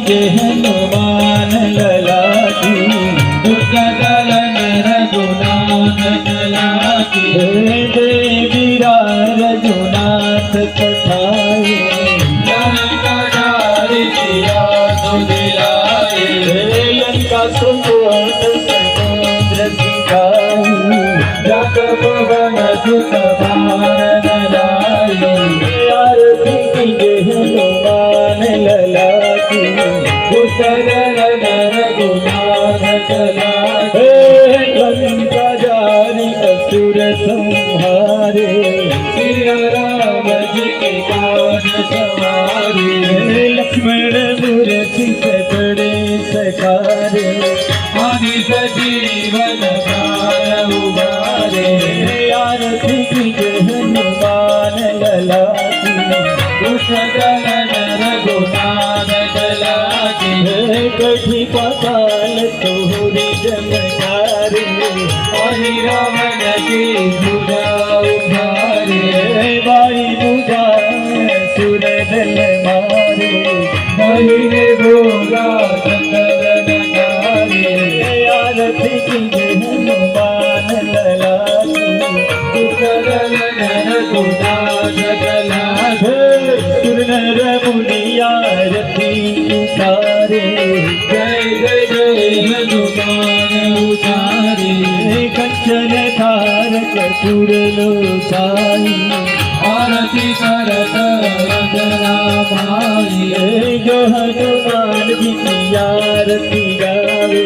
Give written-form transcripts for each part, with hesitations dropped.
जय हनुमान लला की, दुर्गदल रघुनाथ लला की, जय विरार रघुनाथ कथाए, लंका जारी सिया दुदिलाए, लंका सुकोट समुद्र सिखाए, जग पवन सुत भारत लाए, आरती कीजे हनुमान लला की, दुर्गदल रघुनाथ लला की, लंका जारी असुर संहारे, सिया राम जी के काज सवारे, लक्ष्मण मूर्ति बड़े सकारे, आदि सजीवन काल उबारे, आरती कीजे हनुमान लला की, दुर्गदल रघुनाथ लला की, कठी पाताल तोहरी जमकारे, हरि रावण की भुजा उभारे, बाई बुझा सुर दल मारे, दाहिने भोगा चंदन नगारे, आरती कीजे हनुमान लला की, दुर्गदल रघुनाथ लला की, सुर नर मुनि आरती उतारे, जय जय जय हनुमान उतारे, कंचन धारक सुर लोकाई, आरती करत रंजना भाई, जो हनुमान जी की आरती गावे,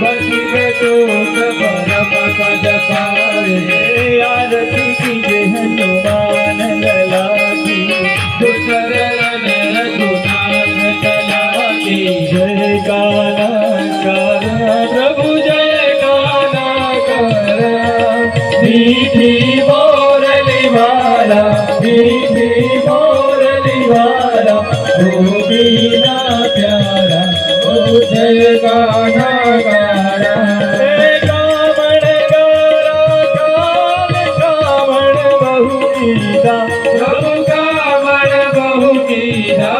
बसी बेटोट परम पद पावे, आरती कीजे हनुमान लला की, दुर्गदल रघुनाथ लला की, जय गाना गाना प्रभु जय गाना गाना, मीठी मोरली वाला, मीठी मोरली वाला, वो बीना प्यारा, ओ जय गाना गाना, कामण गारा काल कामण बहु मीठा, प्रभु कामण बहु कीधा,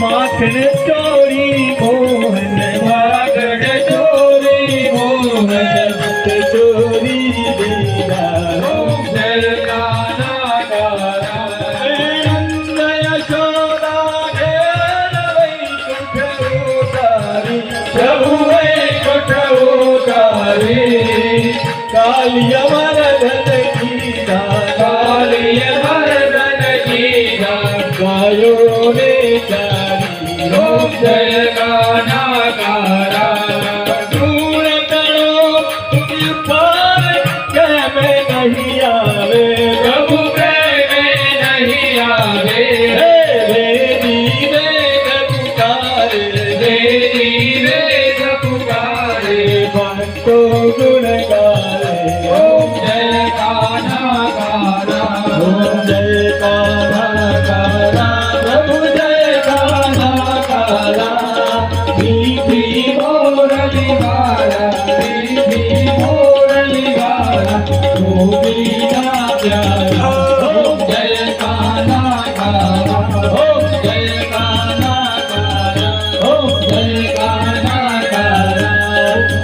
माखन चोरी मोहन मागण चोरी मोहन, चोरी दीदा, जय गाना गाना, नंद यशोदा घेर वैकुंठ उतारी, प्रभु वैकुंठ उतारे, कालिय मरदन कीदा, कालिय मर्दन कीधा, गायो ने चारी, जय गाना गाना, दूर करो तुझ पार जय में नहीं आवे, प्रभु प्रेम नहीं आवे, वेदी वेद पुकारे, देवी वेद पुकारे, भक्तो गुण गाए, ओम जय गाना गाना, ओम जय गाना गाना, प्रभु जय गाना गाना, मीठी मोरली वाला, मीठी मोरली वाला, गोपीना प्यारा, ओम जय गाना गाना, ओम जय गाना गाना, ओम जय गाना गाना,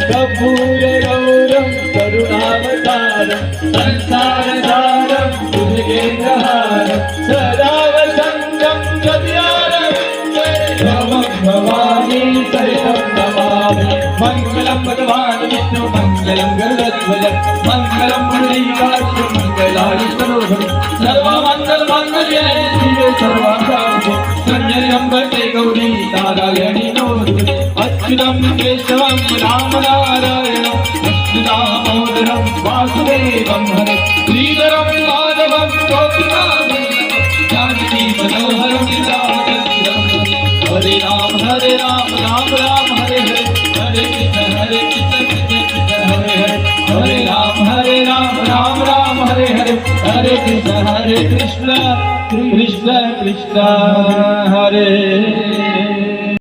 कपूर गौरम करुणावतारम, संसारधारम भुजगेन्द्रहारम, सदा वसंतम हृदयारविन्दे, नमः भवानी सहितं नमामि, मङ्गलं भगवान् विष्णु मङ्गलं गरुडध्वज, मङ्गलं पुण्डरीकाक्ष मङ्गलाय सरोहरि, सर्वमङ्गलमाङ्गल्ये शिवे सर्वासार्थे, शरण्यम्बके गौरी नारायणि नमोस्तुते, अच्युतं केशवं राम नारायणं कृष्णदामोदरं वासुदेवं हरे, श्रीधरं माधवं गोपिकां जानकी मनोहरं सीताचन्द्रं, हरे राम राम राम हरे हरे, हरे कृष्ण कृष्ण कृष्ण हरे हरे, हरे राम राम हरे हरे, हरे कृष्ण कृष्ण कृष्ण हरे